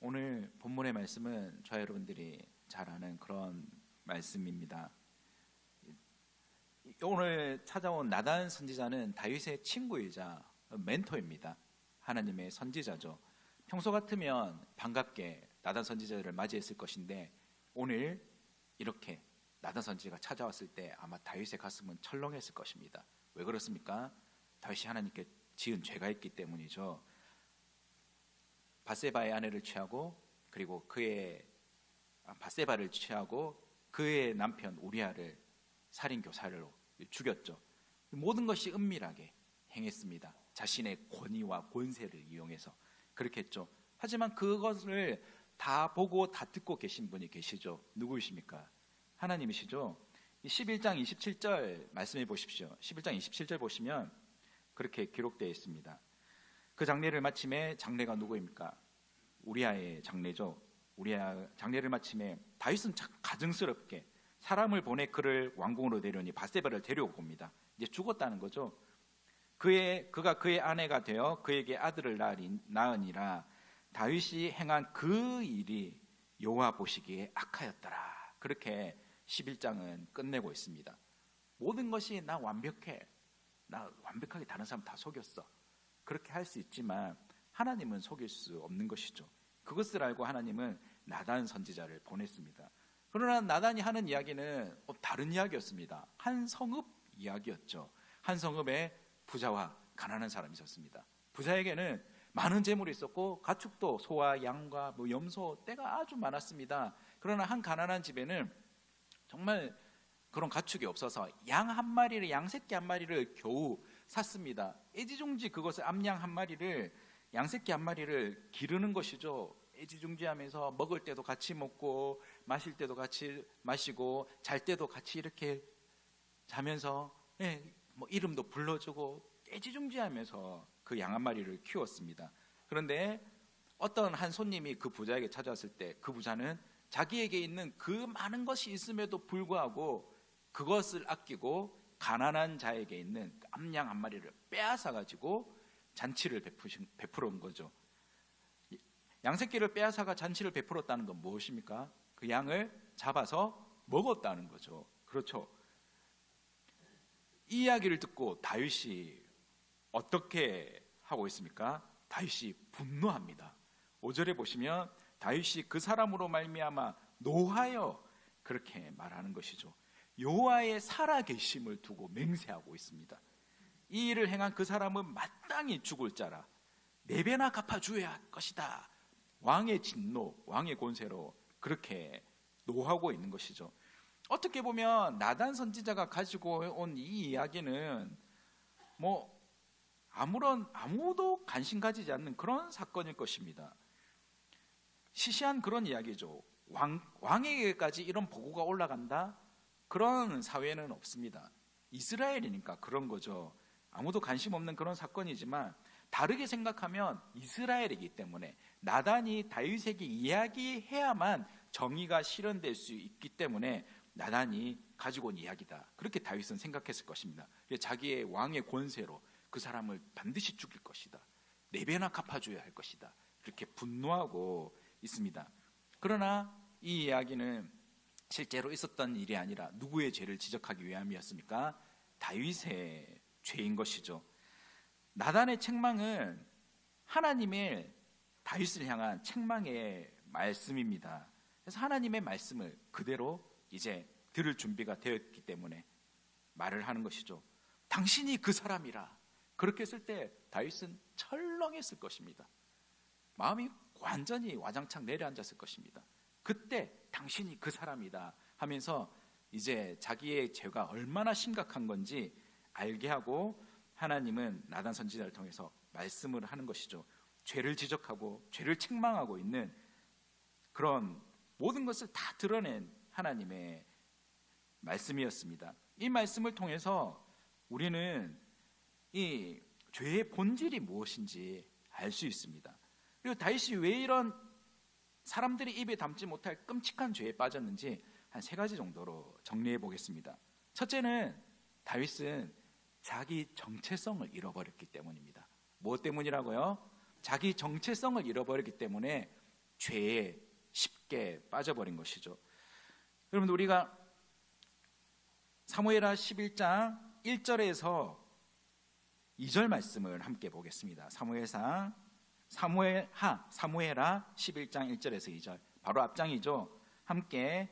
오늘 본문의 말씀은 저와 여러분들이 잘 아는 그런 말씀입니다. 오늘 찾아온 나단 선지자는 다윗의 친구이자 멘토입니다. 하나님의 선지자죠. 평소 같으면 반갑게 나단 선지자를 맞이했을 것인데 오늘 이렇게 나단 선지자가 찾아왔을 때 아마 다윗의 가슴은 철렁했을 것입니다. 왜 그렇습니까? 다윗이 하나님께 지은 죄가 있기 때문이죠. 밧세바의 아내를 취하고 그리고 밧세바를 취하고 그의 남편 우리아를 살인 교사로 죽였죠. 모든 것이 은밀하게 행했습니다. 자신의 권위와 권세를 이용해서 그렇게 했죠. 하지만 그것을 다 보고 다 듣고 계신 분이 계시죠. 누구이십니까? 하나님이시죠. 11장 27절 말씀해 보십시오. 11장 27절 보시면 그렇게 기록되어 있습니다. 그 장례를 마침에, 장례가 누구입니까? 우리아의 장례죠. 우리아 장례를 마침에 다윗은 가증스럽게 사람을 보내 그를 왕궁으로 데려오니 밧세바를 데려오고 옵니다. 이제 죽었다는 거죠. 그가 그의 아내가 되어 그에게 아들을 낳으니라. 다윗이 행한 그 일이 여호와 보시기에 악하였더라. 그렇게 11장은 끝내고 있습니다. 모든 것이 나 완벽하게 다른 사람 다 속였어, 그렇게 할 수 있지만 하나님은 속일 수 없는 것이죠. 그것을 알고 하나님은 나단 선지자를 보냈습니다. 그러나 나단이 하는 이야기는 다른 이야기였습니다. 한 성읍 이야기였죠. 한 성읍에 부자와 가난한 사람이 있었습니다. 부자에게는 많은 재물이 있었고 가축도 소와 양과 염소, 떼가 아주 많았습니다. 그러나 한 가난한 집에는 정말 그런 가축이 없어서 양 한 마리를, 양새끼 한 마리를 겨우 샀습니다. 애지중지 그것을 암양 한 마리를, 양새끼 한 마리를 기르는 것이죠. 애지중지하면서 먹을 때도 같이 먹고 마실 때도 같이 마시고 잘 때도 같이 이렇게 자면서 이름도 불러주고 애지중지하면서 그 양 한 마리를 키웠습니다. 그런데 어떤 한 손님이 그 부자에게 찾아왔을 때 그 부자는 자기에게 있는 그 많은 것이 있음에도 불구하고 그것을 아끼고 가난한 자에게 있는 암양 한 마리를 빼앗아 가지고 잔치를 베풀어 온 거죠. 양새끼를 빼앗아가 잔치를 베풀었다는 건 무엇입니까? 그 양을 잡아서 먹었다는 거죠. 그렇죠. 이 이야기를 듣고 다윗이 어떻게 하고 있습니까? 다윗이 분노합니다. 5절에 보시면 다윗이 그 사람으로 말미암아 노하여 그렇게 말하는 것이죠. 여호와의 살아계심을 두고 맹세하고 있습니다. 이 일을 행한 그 사람은 마땅히 죽을 자라, 4배나 갚아주어야 할 것이다. 왕의 진노, 왕의 권세로 그렇게 노하고 있는 것이죠. 어떻게 보면 나단 선지자가 가지고 온 이 이야기는 아무도 관심 가지지 않는 그런 사건일 것입니다. 시시한 그런 이야기죠. 왕에게까지 이런 보고가 올라간다? 그런 사회는 없습니다. 이스라엘이니까 그런 거죠. 아무도 관심 없는 그런 사건이지만 다르게 생각하면 이스라엘이기 때문에 나단이 다윗에게 이야기해야만 정의가 실현될 수 있기 때문에 나단이 가지고 온 이야기다, 그렇게 다윗은 생각했을 것입니다. 자기의 왕의 권세로 그 사람을 반드시 죽일 것이다, 4배나 갚아줘야 할 것이다, 이렇게 분노하고 있습니다. 그러나 이 이야기는 실제로 있었던 일이 아니라 누구의 죄를 지적하기 위함이었습니까? 다윗의 죄인 것이죠. 나단의 책망은 하나님의 다윗을 향한 책망의 말씀입니다. 그래서 하나님의 말씀을 그대로 이제 들을 준비가 되었기 때문에 말을 하는 것이죠. 당신이 그 사람이라. 그렇게 했을 때 다윗은 철렁했을 것입니다. 마음이 완전히 와장창 내려앉았을 것입니다. 그때 당신이 그 사람이다 하면서 이제 자기의 죄가 얼마나 심각한 건지 알게 하고 하나님은 나단 선지자를 통해서 말씀을 하는 것이죠. 죄를 지적하고 죄를 책망하고 있는 그런 모든 것을 다 드러낸 하나님의 말씀이었습니다. 이 말씀을 통해서 우리는 이 죄의 본질이 무엇인지 알 수 있습니다. 그리고 다윗이 왜 이런 사람들이 입에 담지 못할 끔찍한 죄에 빠졌는지 한 3가지 정도로 정리해 보겠습니다. 첫째는 다윗은 자기 정체성을 잃어버렸기 때문입니다. 무엇 때문이라고요? 자기 정체성을 잃어버렸기 때문에 죄에 쉽게 빠져버린 것이죠. 여러분, 우리가 사무엘하 11장 1절에서 2절 말씀을 함께 보겠습니다. 사무엘하 11장 1절에서 2절, 바로 앞장이죠. 함께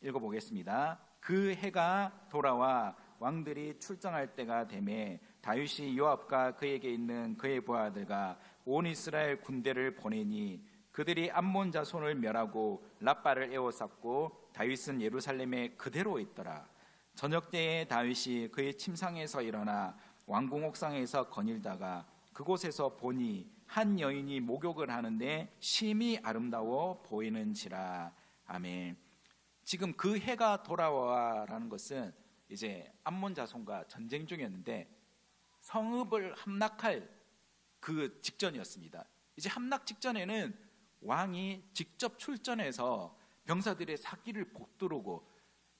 읽어보겠습니다. 그 해가 돌아와 왕들이 출정할 때가 되매 다윗이 요압과 그에게 있는 그의 부하들과 온 이스라엘 군대를 보내니 그들이 암몬 자손을 멸하고 랍바를 에워쌌고 다윗은 예루살렘에 그대로 있더라. 저녁 때에 다윗이 그의 침상에서 일어나 왕궁 옥상에서 거닐다가 그곳에서 보니 한 여인이 목욕을 하는데 심히 아름다워 보이는지라. 아멘. 지금 그 해가 돌아와라는 것은 이제 암몬 자손과 전쟁 중이었는데 성읍을 함락할 그 직전이었습니다. 이제 함락 직전에는 왕이 직접 출전해서 병사들의 사기를 북두르고,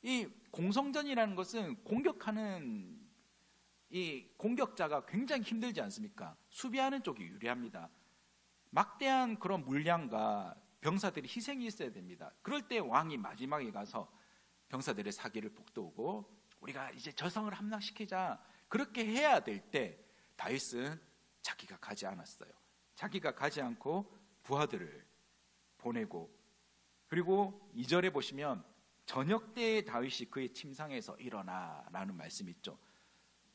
이 공성전이라는 것은 공격하는 이 공격자가 굉장히 힘들지 않습니까? 수비하는 쪽이 유리합니다. 막대한 그런 물량과 병사들이 희생이 있어야 됩니다. 그럴 때 왕이 마지막에 가서 병사들의 사기를 북돋우고 우리가 이제 저 성을 함락시키자, 그렇게 해야 될 때 다윗은 자기가 가지 않았어요. 자기가 가지 않고 부하들을 보내고, 그리고 2절에 보시면 저녁 때에 다윗이 그의 침상에서 일어나라는 말씀이 있죠.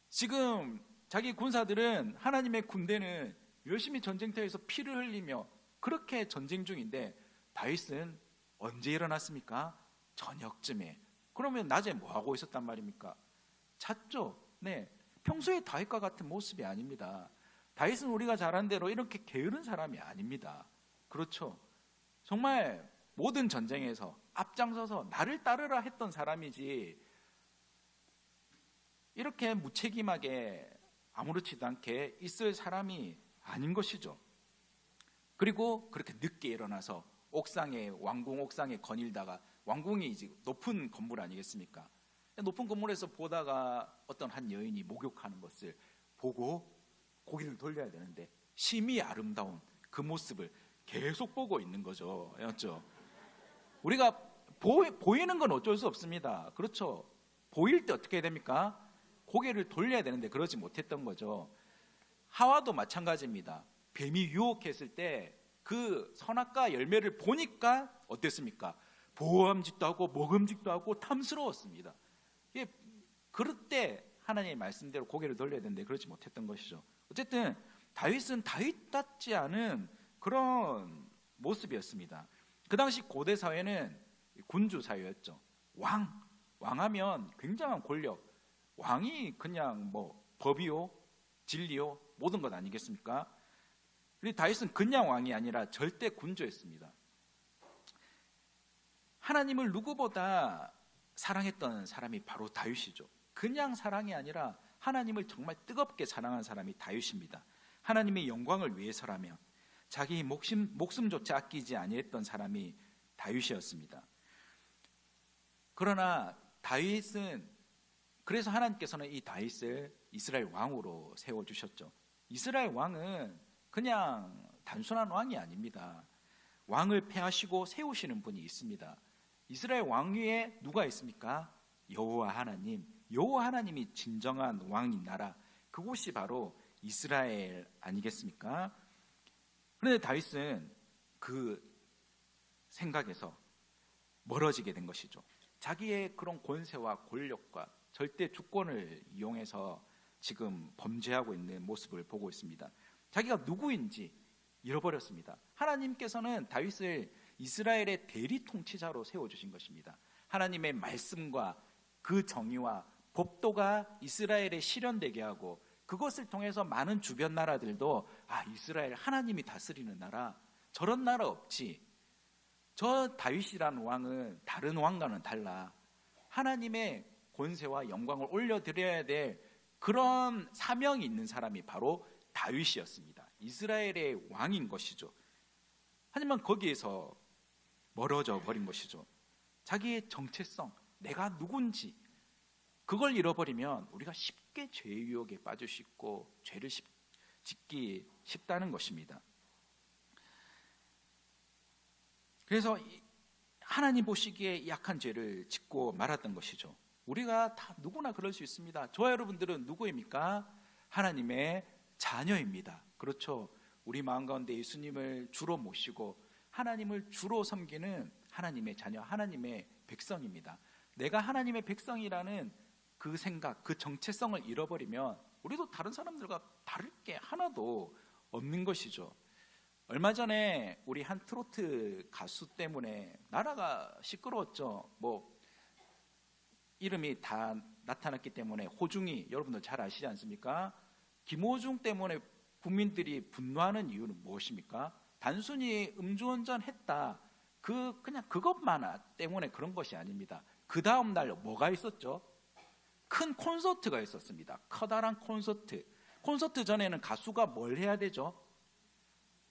지금 자기 군사들은, 하나님의 군대는 열심히 전쟁터에서 피를 흘리며 그렇게 전쟁 중인데 다윗은 언제 일어났습니까? 저녁쯤에. 그러면 낮에 뭐 하고 있었단 말입니까? 잤죠. 네, 평소에 다윗과 같은 모습이 아닙니다. 다윗은 우리가 잘 아는 대로 이렇게 게으른 사람이 아닙니다. 그렇죠. 정말 모든 전쟁에서 앞장서서 나를 따르라 했던 사람이지, 이렇게 무책임하게 아무렇지도 않게 있을 사람이 아닌 것이죠. 그리고 그렇게 늦게 일어나서 옥상에, 왕궁 옥상에 거닐다가, 왕궁이 이제 높은 건물 아니겠습니까? 높은 건물에서 보다가 어떤 한 여인이 목욕하는 것을 보고 고개를 돌려야 되는데 심히 아름다운 그 모습을 계속 보고 있는 거죠. 맞죠? 우리가 보이는 건 어쩔 수 없습니다. 그렇죠? 보일 때 어떻게 해야 됩니까? 고개를 돌려야 되는데 그러지 못했던 거죠. 하와도 마찬가지입니다. 뱀이 유혹했을 때 그 선악과 열매를 보니까 어땠습니까? 보암직도 하고 먹음직도 하고 탐스러웠습니다. 그럴 때 하나님의 말씀대로 고개를 돌려야 되는데 그렇지 못했던 것이죠. 어쨌든 다윗은 다윗답지 않은 그런 모습이었습니다. 그 당시 고대 사회는 군주 사회였죠. 왕하면 굉장한 권력, 왕이 그냥 뭐 법이요, 진리요, 모든 것 아니겠습니까? 그리고 다윗은 그냥 왕이 아니라 절대 군주였습니다. 하나님을 누구보다 사랑했던 사람이 바로 다윗이죠. 그냥 사랑이 아니라 하나님을 정말 뜨겁게 사랑한 사람이 다윗입니다. 하나님의 영광을 위해서라면 자기 목숨조차 아끼지 아니했던 사람이 다윗이었습니다. 그러나 다윗은, 그래서 하나님께서는 이 다윗을 이스라엘 왕으로 세워주셨죠. 이스라엘 왕은 그냥 단순한 왕이 아닙니다. 왕을 폐하시고 세우시는 분이 있습니다. 이스라엘 왕 위에 누가 있습니까? 여호와 하나님. 여호와 하나님이 진정한 왕인 나라, 그곳이 바로 이스라엘 아니겠습니까? 그런데 다윗은 그 생각에서 멀어지게 된 것이죠. 자기의 그런 권세와 권력과 절대 주권을 이용해서 지금 범죄하고 있는 모습을 보고 있습니다. 자기가 누구인지 잃어버렸습니다. 하나님께서는 다윗을 이스라엘의 대리 통치자로 세워주신 것입니다. 하나님의 말씀과 그 정의와 법도가 이스라엘에 실현되게 하고, 그것을 통해서 많은 주변 나라들도 이스라엘 하나님이 다스리는 나라, 저런 나라 없지, 저 다윗이라는 왕은 다른 왕과는 달라, 하나님의 권세와 영광을 올려드려야 될 그런 사명이 있는 사람이 바로 다윗이었습니다. 이스라엘의 왕인 것이죠. 하지만 거기에서 멀어져 버린 것이죠. 자기의 정체성, 내가 누군지, 그걸 잃어버리면 우리가 쉽게 죄의 유혹에 빠질 수 있고 죄를 짓기 쉽다는 것입니다. 그래서 하나님 보시기에 약한 죄를 짓고 말았던 것이죠. 우리가 다 누구나 그럴 수 있습니다. 저와 여러분들은 누구입니까? 하나님의 자녀입니다. 그렇죠. 우리 마음 가운데 예수님을 주로 모시고 하나님을 주로 섬기는 하나님의 자녀, 하나님의 백성입니다. 내가 하나님의 백성이라는 그 생각, 그 정체성을 잃어버리면 우리도 다른 사람들과 다를 게 하나도 없는 것이죠. 얼마 전에 우리 한 트로트 가수 때문에 나라가 시끄러웠죠. 이름이 다 나타났기 때문에 호중이, 여러분들 잘 아시지 않습니까? 김호중 때문에 국민들이 분노하는 이유는 무엇입니까? 단순히 음주운전 했다, 그냥 그것만 때문에 그런 것이 아닙니다. 그 다음 날 뭐가 있었죠? 큰 콘서트가 있었습니다. 커다란 콘서트. 콘서트 전에는 가수가 뭘 해야 되죠?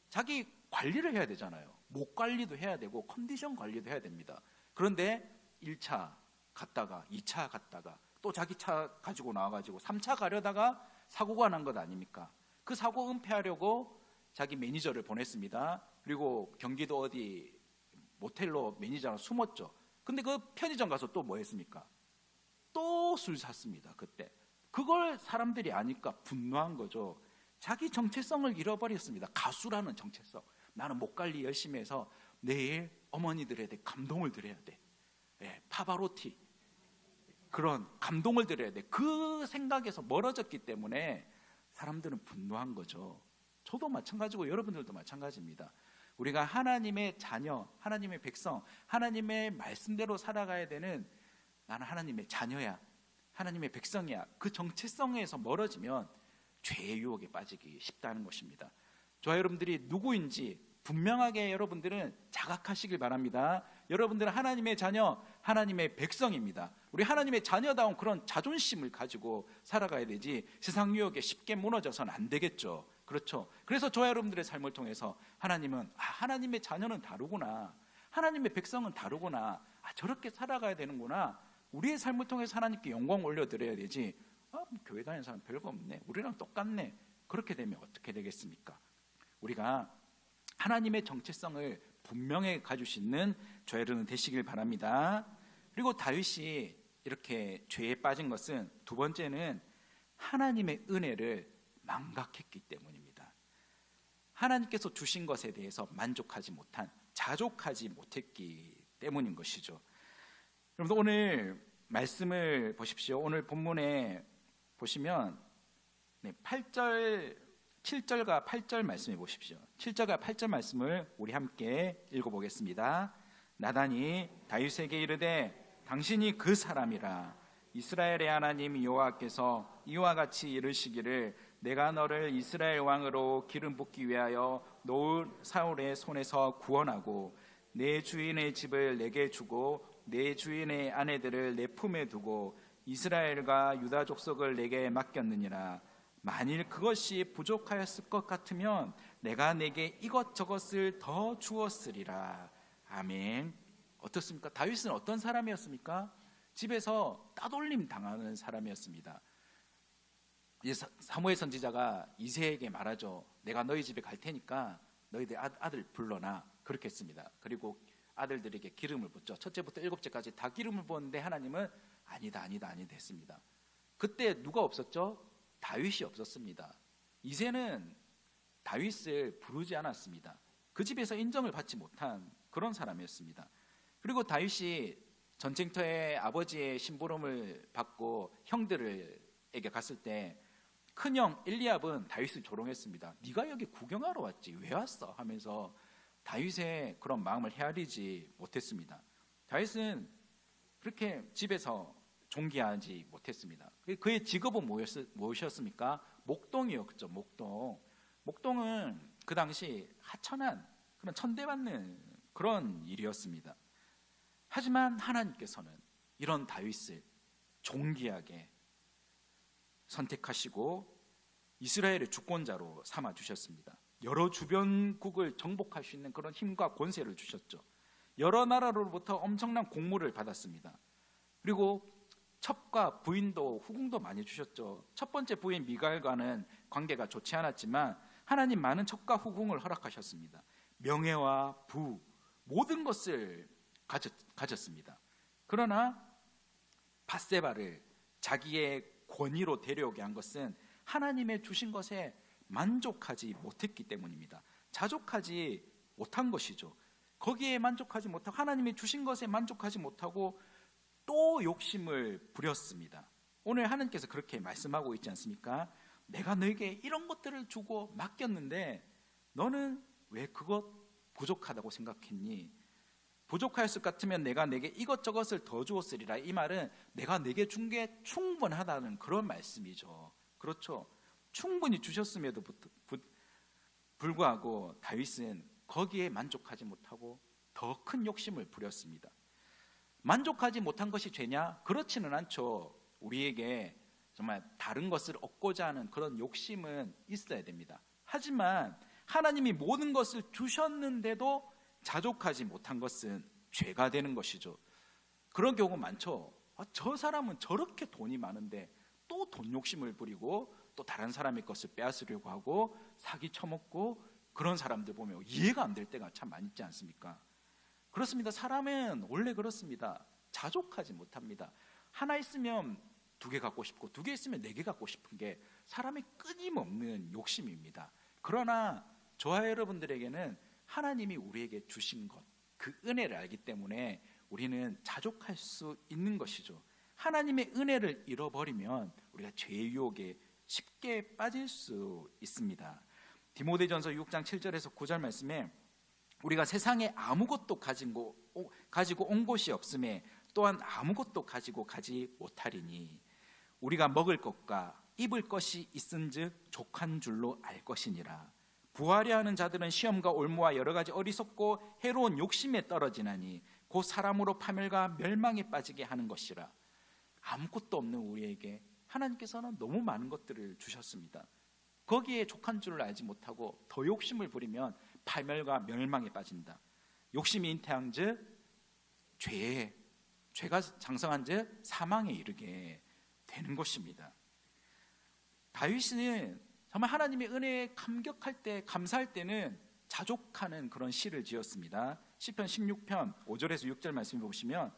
자기 관리를 해야 되잖아요. 목 관리도 해야 되고 컨디션 관리도 해야 됩니다. 그런데 1차 갔다가 2차 갔다가 또 자기 차 가지고 나와가지고 3차 가려다가 사고가 난 것 아닙니까? 그 사고 은폐하려고 자기 매니저를 보냈습니다. 그리고 경기도 어디 모텔로 매니저랑 숨었죠. 근데 그 편의점 가서 또 뭐 했습니까? 또 술 샀습니다. 그때 그걸 사람들이 아니까 분노한 거죠. 자기 정체성을 잃어버렸습니다. 가수라는 정체성. 나는 목 관리 열심히 해서 내일 어머니들에게 감동을 드려야 돼. 파바로티, 그런 감동을 드려야 돼. 그 생각에서 멀어졌기 때문에 사람들은 분노한 거죠. 저도 마찬가지고 여러분들도 마찬가지입니다. 우리가 하나님의 자녀, 하나님의 백성, 하나님의 말씀대로 살아가야 되는, 나는 하나님의 자녀야, 하나님의 백성이야, 그 정체성에서 멀어지면 죄의 유혹에 빠지기 쉽다는 것입니다. 저와 여러분들이 누구인지 분명하게 여러분들은 자각하시길 바랍니다. 여러분들은 하나님의 자녀, 하나님의 백성입니다. 우리 하나님의 자녀다운 그런 자존심을 가지고 살아가야 되지 세상 유혹에 쉽게 무너져서는 안 되겠죠. 그렇죠. 그래서 저와 여러분들의 삶을 통해서 하나님은 하나님의 자녀는 다르구나, 하나님의 백성은 다르구나, 저렇게 살아가야 되는구나, 우리의 삶을 통해서 하나님께 영광 올려드려야 되지, 교회 다니는 사람 별거 없네, 우리랑 똑같네, 그렇게 되면 어떻게 되겠습니까? 우리가 하나님의 정체성을 분명히 가질 수 있는 저와 여러분 되시길 바랍니다. 그리고 다윗이 이렇게 죄에 빠진 것은, 두 번째는 하나님의 은혜를 망각했기 때문입니다. 하나님께서 주신 것에 대해서 만족하지 못한, 자족하지 못했기 때문인 것이죠. 여러분, 오늘 말씀을 보십시오. 오늘 본문에 보시면 7절과 8절 말씀해 보십시오. 7절과 8절 말씀을 우리 함께 읽어보겠습니다. 나단이 다윗에게 이르되 당신이 그 사람이라. 이스라엘의 하나님 여호와께서 이와 같이 이르시기를 내가 너를 이스라엘 왕으로 기름 붓기 위하여 놓은 사울의 손에서 구원하고 내 주인의 집을 내게 주고 내 주인의 아내들을 내 품에 두고 이스라엘과 유다 족속을 내게 맡겼느니라. 만일 그것이 부족하였을 것 같으면 내가 내게 이것저것을 더 주었으리라. 아멘. 어떻습니까? 다윗은 어떤 사람이었습니까? 집에서 따돌림 당하는 사람이었습니다. 사무엘 선지자가 이새에게 말하죠. 내가 너희 집에 갈 테니까 너희들 아들 불러놔, 그렇게 했습니다. 그리고 아들들에게 기름을 붓죠. 첫째부터 7째까지 다 기름을 부었는데 하나님은 아니다 했습니다. 그때 누가 없었죠? 다윗이 없었습니다. 이새는 다윗을 부르지 않았습니다. 그 집에서 인정을 받지 못한 그런 사람이었습니다. 그리고 다윗이 전쟁터에 아버지의 심부름을 받고 형들에게 갔을 때 큰형 엘리압은 다윗을 조롱했습니다. 네가 여기 구경하러 왔지 왜 왔어? 하면서 다윗의 그런 마음을 헤아리지 못했습니다. 다윗은 그렇게 집에서 존귀하지 못했습니다. 그의 직업은 무엇이었습니까? 목동이었죠. 목동은 그 당시 하천한 그런 천대받는 그런 일이었습니다. 하지만 하나님께서는 이런 다윗을 존귀하게 선택하시고 이스라엘의 주권자로 삼아 주셨습니다. 여러 주변국을 정복할 수 있는 그런 힘과 권세를 주셨죠. 여러 나라로부터 엄청난 공물을 받았습니다. 그리고 첩과 부인도 후궁도 많이 주셨죠. 첫 번째 부인 미갈과는 관계가 좋지 않았지만 하나님 많은 첩과 후궁을 허락하셨습니다. 명예와 부, 모든 것을 가졌습니다. 그러나 밧세바를 자기의 권위로 데려오게 한 것은 하나님의 주신 것에 만족하지 못했기 때문입니다. 자족하지 못한 것이죠. 거기에 만족하지 못하고 하나님이 주신 것에 만족하지 못하고 또 욕심을 부렸습니다. 오늘 하나님께서 그렇게 말씀하고 있지 않습니까? 내가 너에게 이런 것들을 주고 맡겼는데 너는 왜 그것 부족하다고 생각했니? 부족하였을 것 같으면 내가 내게 이것저것을 더 주었으리라. 이 말은 내가 내게 준 게 충분하다는 그런 말씀이죠. 그렇죠? 충분히 주셨음에도 불구하고 다윗은 거기에 만족하지 못하고 더 큰 욕심을 부렸습니다. 만족하지 못한 것이 죄냐? 그렇지는 않죠. 우리에게 정말 다른 것을 얻고자 하는 그런 욕심은 있어야 됩니다. 하지만 하나님이 모든 것을 주셨는데도 자족하지 못한 것은 죄가 되는 것이죠. 그런 경우 많죠. 저 사람은 저렇게 돈이 많은데 또 돈 욕심을 부리고 또 다른 사람의 것을 빼앗으려고 하고 사기 쳐먹고 그런 사람들 보면 이해가 안 될 때가 참 많이 있지 않습니까? 그렇습니다. 사람은 원래 그렇습니다. 자족하지 못합니다. 하나 있으면 두 개 갖고 싶고 두 개 있으면 네 개 갖고 싶은 게 사람의 끊임없는 욕심입니다. 그러나 저와 여러분들에게는 하나님이 우리에게 주신 것, 그 은혜를 알기 때문에 우리는 자족할 수 있는 것이죠. 하나님의 은혜를 잃어버리면 우리가 죄의 유혹에 쉽게 빠질 수 있습니다. 디모데전서 6장 7절에서 9절 말씀에 우리가 세상에 아무것도 가지고 온 것이 없음에 또한 아무것도 가지고 가지 못하리니 우리가 먹을 것과 입을 것이 있은즉 족한 줄로 알 것이니라. 부하려 하는 자들은 시험과 올무와 여러 가지 어리석고 해로운 욕심에 떨어지나니 곧 사람으로 파멸과 멸망에 빠지게 하는 것이라. 아무것도 없는 우리에게 하나님께서는 너무 많은 것들을 주셨습니다. 거기에 족한 줄을 알지 못하고 더 욕심을 부리면 파멸과 멸망에 빠진다. 욕심이 잉태한즉 죄가 장성한즉 사망에 이르게 되는 것입니다. 다윗은 정말 하나님의 은혜에 감격할 때, 감사할 때는 자족하는 그런 시를 지었습니다. 시편 16편 5절에서 6절 말씀 보시면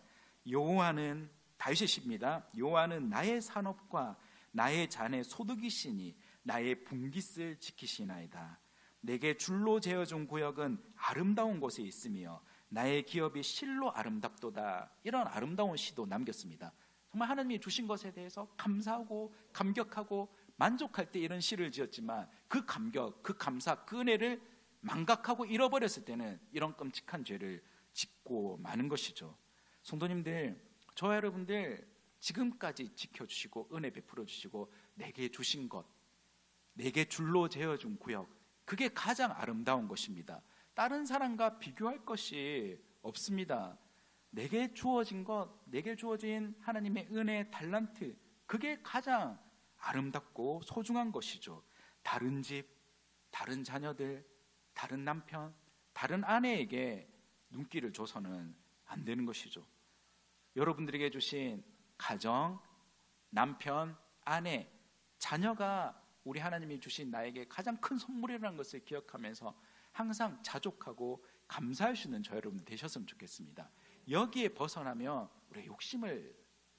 여호와는, 다윗의 시입니다. 여호와는 나의 산업과 나의 잔의 소득이시니 나의 분깃을 지키시나이다. 내게 줄로 재어준 구역은 아름다운 곳에 있으며 나의 기업이 실로 아름답도다. 이런 아름다운 시도 남겼습니다. 정말 하나님이 주신 것에 대해서 감사하고 감격하고 만족할 때 이런 시를 지었지만 그 감격, 그 감사, 그 은혜를 망각하고 잃어버렸을 때는 이런 끔찍한 죄를 짓고 마는 것이죠. 성도님들, 저와 여러분들 지금까지 지켜주시고 은혜 베풀어 주시고 내게 주신 것, 내게 줄로 재어준 구역, 그게 가장 아름다운 것입니다. 다른 사람과 비교할 것이 없습니다. 내게 주어진 것, 내게 주어진 하나님의 은혜, 달란트, 그게 가장 아름답고 소중한 것이죠. 다른 집, 다른 자녀들, 다른 남편, 다른 아내에게 눈길을 줘서는 안 되는 것이죠. 여러분들에게 주신 가정, 남편, 아내, 자녀가 우리 하나님이 주신 나에게 가장 큰 선물이라는 것을 기억하면서 항상 자족하고 감사할 수 있는 저 여러분 되셨으면 좋겠습니다. 여기에 벗어나면 우리가 욕심을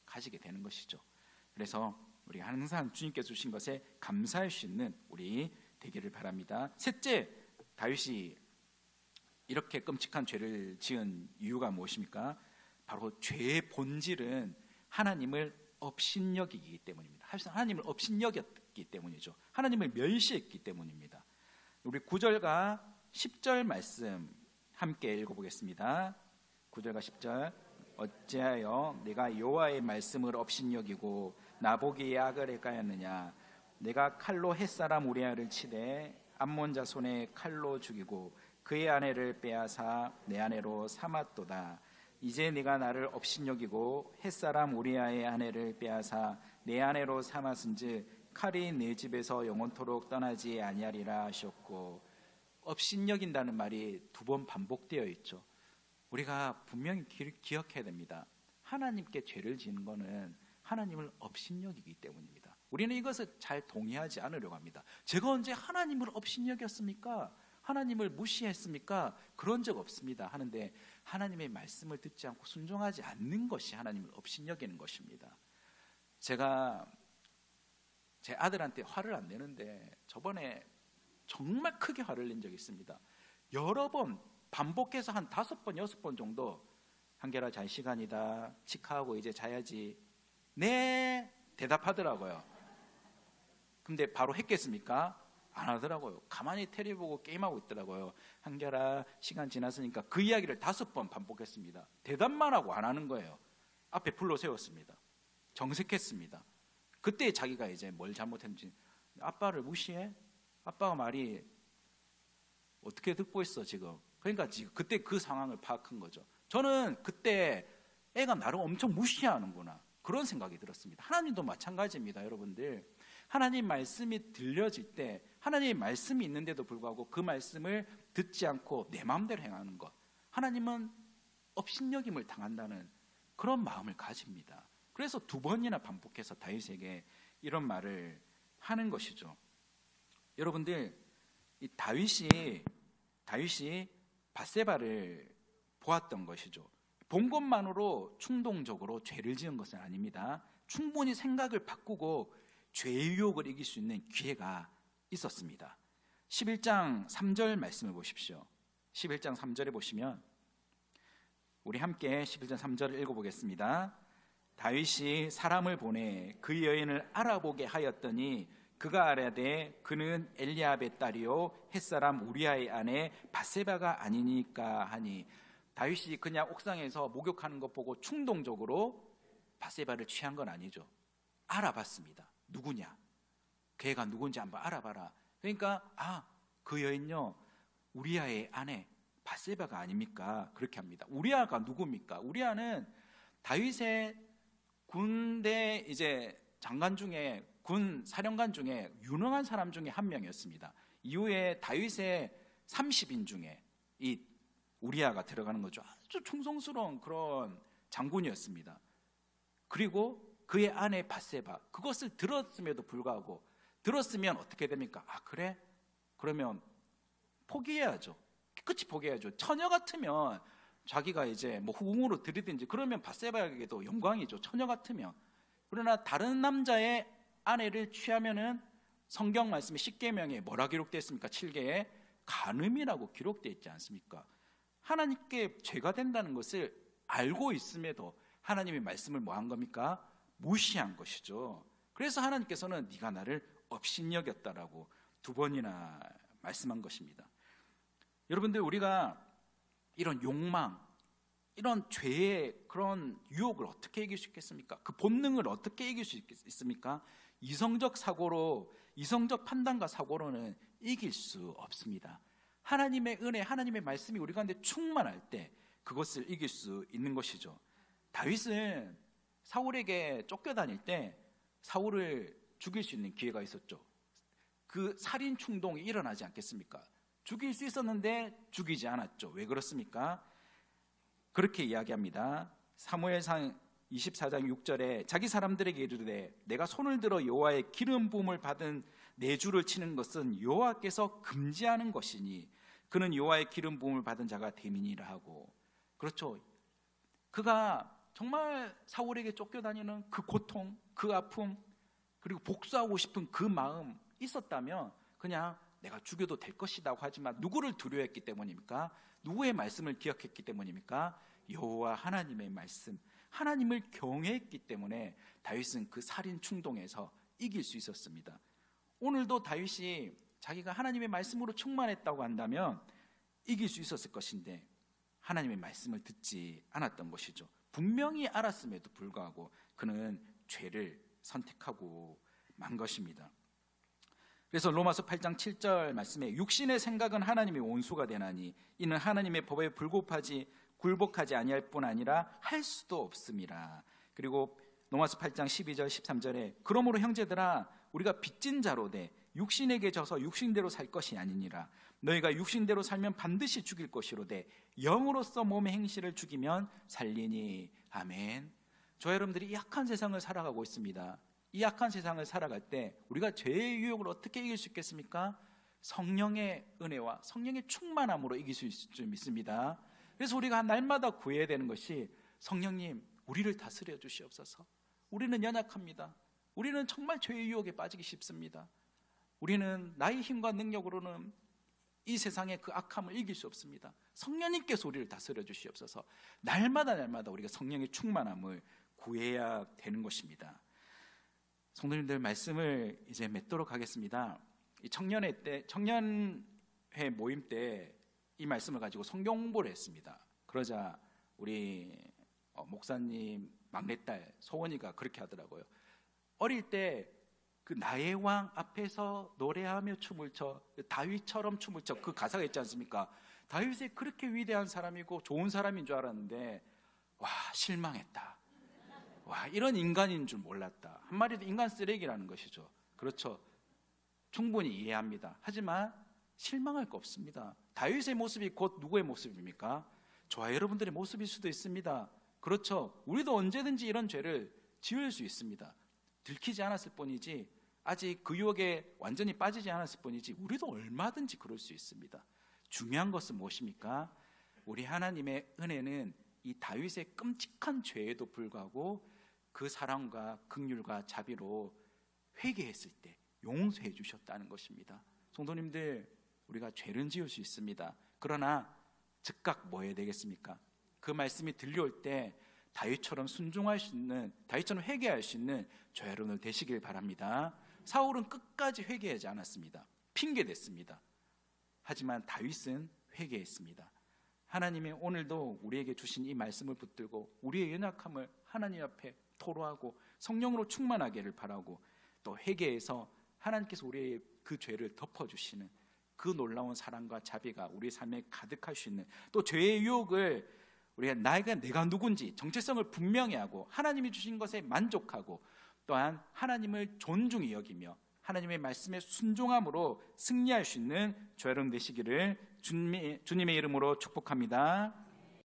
가지게 되는 것이죠. 그래서 우리가 항상 주님께서 주신 것에 감사할 수 있는 우리 되기를 바랍니다. 셋째, 다윗이 이렇게 끔찍한 죄를 지은 이유가 무엇입니까? 바로 죄의 본질은 하나님을 업신여기기 때문입니다. 하나님을 업신여겼기 때문이죠. 하나님을 멸시했기 때문입니다. 우리 9절과 10절 말씀 함께 읽어보겠습니다. 9절과 10절. 어찌하여 내가 여호와의 말씀을 업신여기고 나보기에 악을 행하였느냐? 내가 칼로 햇사람 우리아를 치되 암몬 자손의 칼로 죽이고 그의 아내를 빼앗아 내 아내로 삼았도다. 이제 네가 나를 업신여기고 햇사람 우리아의 아내를 빼앗아 내 아내로 삼았은즉 칼이 내 집에서 영원토록 떠나지 아니하리라 하셨고, 업신여긴다는 말이 두 번 반복되어 있죠. 우리가 분명히 기억해야 됩니다. 하나님께 죄를 지는 것은 하나님을 업신여기기 때문입니다. 우리는 이것을 잘 동의하지 않으려고 합니다. 제가 언제 하나님을 업신여겼습니까? 하나님을 무시했습니까? 그런 적 없습니다. 하는데 하나님의 말씀을 듣지 않고 순종하지 않는 것이 하나님을 업신여기는 것입니다. 제가 제 아들한테 화를 안 내는데 저번에 정말 크게 화를 낸 적이 있습니다. 여러 번 반복해서 한 5번, 6번 정도 한결아 잘 시간이다, 치카하고 이제 자야지, 네 대답하더라고요. 근데 바로 했겠습니까? 안 하더라고요. 가만히 텔레비 보고 게임하고 있더라고요. 한결아 시간 지났으니까 그 이야기를 5번 반복했습니다. 대답만 하고 안 하는 거예요. 앞에 불러 세웠습니다. 정색했습니다. 그때 자기가 이제 뭘 잘못했는지, 아빠를 무시해? 아빠가 말이 어떻게 듣고 있어 지금? 그러니까 지금 그때 그 상황을 파악한 거죠. 저는 그때 애가 나를 엄청 무시하는구나, 그런 생각이 들었습니다. 하나님도 마찬가지입니다. 여러분들, 하나님 말씀이 들려질 때, 하나님의 말씀이 있는데도 불구하고 그 말씀을 듣지 않고 내 마음대로 행하는 것, 하나님은 업신여김을 당한다는 그런 마음을 가집니다. 그래서 2번이나 반복해서 다윗에게 이런 말을 하는 것이죠. 여러분들, 이 다윗이 밧세바를 보았던 것이죠. 본 것만으로 충동적으로 죄를 지은 것은 아닙니다. 충분히 생각을 바꾸고 죄의 유혹을 이길 수 있는 기회가 있었습니다. 11장 3절 말씀을 보십시오. 11장 3절에 보시면, 우리 함께 11장 3절을 읽어보겠습니다. 다윗이 사람을 보내 그 여인을 알아보게 하였더니 그가 아뢰되 그는 엘리압의 딸이요 햇사람 우리아의 아내 밧세바가 아니니까 하니, 다윗이 그냥 옥상에서 목욕하는 것 보고 충동적으로 밧세바를 취한 건 아니죠. 알아봤습니다. 누구냐? 걔가 누군지 한번 알아봐라. 그러니까 그 여인요 우리아의 아내 밧세바가 아닙니까? 그렇게 합니다. 우리아가 누굽니까? 우리아는 다윗의 군대 이제 장관 중에, 군 사령관 중에 유능한 사람 중에 한 명이었습니다. 이후에 다윗의 30인 중에 이 우리아가 들어가는 거죠. 아주 충성스러운 그런 장군이었습니다. 그리고 그의 아내 밧세바, 그것을 들었음에도 불구하고, 들었으면 어떻게 됩니까? 그래? 그러면 포기해야죠. 끝이 포기해야죠. 처녀 같으면 자기가 이제 뭐 후궁으로 들이든지 그러면 밧세바에게도 영광이죠. 처녀 같으면. 그러나 다른 남자의 아내를 취하면은 성경 말씀에 10계명에 뭐라 기록되어 있습니까? 7계에 간음이라고 기록되어 있지 않습니까? 하나님께 죄가 된다는 것을 알고 있음에도 하나님의 말씀을 뭐 한 겁니까? 무시한 것이죠. 그래서 하나님께서는 네가 나를 업신여겼다라고 2번이나 말씀한 것입니다. 여러분들, 우리가 이런 욕망, 이런 죄의 그런 유혹을 어떻게 이길 수 있겠습니까? 그 본능을 어떻게 이길 수 있습니까? 이성적 사고로, 이성적 판단과 사고로는 이길 수 없습니다. 하나님의 은혜, 하나님의 말씀이 우리 가운데 충만할 때 그것을 이길 수 있는 것이죠. 다윗은 사울에게 쫓겨다닐 때 사울을 죽일 수 있는 기회가 있었죠. 그 살인 충동이 일어나지 않겠습니까? 죽일 수 있었는데 죽이지 않았죠. 왜 그렇습니까? 그렇게 이야기합니다. 사무엘상 24장 6절에 자기 사람들에게 이르되 내가 손을 들어 여호와의 기름 부음을 받은 내 주를 치는 것은 여호와께서 금지하는 것이니 그는 여호와의 기름 부음을 받은 자가 됨이니라 하고. 그렇죠. 그가 정말 사울에게 쫓겨다니는 그 고통, 그 아픔, 그리고 복수하고 싶은 그 마음 있었다면 그냥 내가 죽여도 될 것이라고 하지만 누구를 두려워했기 때문입니까? 누구의 말씀을 기억했기 때문입니까? 여호와 하나님의 말씀, 하나님을 경외했기 때문에 다윗은 그 살인 충동에서 이길 수 있었습니다. 오늘도 다윗이 자기가 하나님의 말씀으로 충만했다고 한다면 이길 수 있었을 것인데 하나님의 말씀을 듣지 않았던 것이죠. 분명히 알았음에도 불구하고 그는 죄를 선택하고 만 것입니다. 그래서 로마서 8장 7절 말씀에 육신의 생각은 하나님의 원수가 되나니 이는 하나님의 법에 굴복하지 아니할 뿐 아니라 할 수도 없음이라. 그리고 로마서 8장 12절 13절에 그러므로 형제들아 우리가 빚진 자로 돼 육신에게 져서 육신대로 살 것이 아니니라. 너희가 육신대로 살면 반드시 죽일 것이로되 영으로서 몸의 행실을 죽이면 살리니. 아멘. 저 여러분들이 이 약한 세상을 살아가고 있습니다. 이 약한 세상을 살아갈 때 우리가 죄의 유혹을 어떻게 이길 수 있겠습니까? 성령의 은혜와 성령의 충만함으로 이길 수 있을 줄 믿습니다. 그래서 우리가 날마다 구해야 되는 것이 성령님 우리를 다스려 주시옵소서. 우리는 연약합니다. 우리는 정말 죄의 유혹에 빠지기 쉽습니다. 우리는 나의 힘과 능력으로는 이 세상의 그 악함을 이길 수 없습니다. 성령님께서 우리를 다스려 주시옵소서. 날마다 우리가 성령의 충만함을 구해야 되는 것입니다. 성도님들 말씀을 이제 맺도록 하겠습니다. 이 청년회 모임 때 이 말씀을 가지고 성경 공부를 했습니다. 그러자 우리 목사님 막내딸 소원이가 그렇게 하더라고요. 어릴 때 그 나의 왕 앞에서 노래하며 춤을 춰, 다윗처럼 춤을 춰, 그 가사가 있지 않습니까? 다윗이 그렇게 위대한 사람이고 좋은 사람인 줄 알았는데 와, 실망했다. 와, 이런 인간인 줄 몰랐다. 한마디로 인간 쓰레기라는 것이죠. 그렇죠. 충분히 이해합니다. 하지만 실망할 거 없습니다. 다윗의 모습이 곧 누구의 모습입니까? 저와 여러분들의 모습일 수도 있습니다. 그렇죠. 우리도 언제든지 이런 죄를 지을 수 있습니다. 들키지 않았을 뿐이지, 아직 그 유혹에 완전히 빠지지 않았을 뿐이지 우리도 얼마든지 그럴 수 있습니다. 중요한 것은 무엇입니까? 우리 하나님의 은혜는 이 다윗의 끔찍한 죄에도 불구하고 그 사랑과 긍휼과 자비로 회개했을 때 용서해 주셨다는 것입니다. 성도님들, 우리가 죄는 지을 수 있습니다. 그러나 즉각 뭐 해야 되겠습니까? 그 말씀이 들려올 때 다윗처럼 순종할 수 있는, 다윗처럼 회개할 수 있는 저와 여러분들 되시길 바랍니다. 사울은 끝까지 회개하지 않았습니다. 핑계댔습니다. 하지만 다윗은 회개했습니다. 하나님이 오늘도 우리에게 주신 이 말씀을 붙들고 우리의 연약함을 하나님 앞에 토로하고 성령으로 충만하기를 바라고, 또 회개해서 하나님께서 우리의 그 죄를 덮어주시는 그 놀라운 사랑과 자비가 우리 삶에 가득할 수 있는, 또 죄의 유혹을 우리가 내가 누군지 정체성을 분명히 하고 하나님이 주신 것에 만족하고, 또한 하나님을 존중히 여기며 하나님의 말씀에 순종함으로 승리할 수 있는 저와 여러분 되시기를 주님의 이름으로 축복합니다.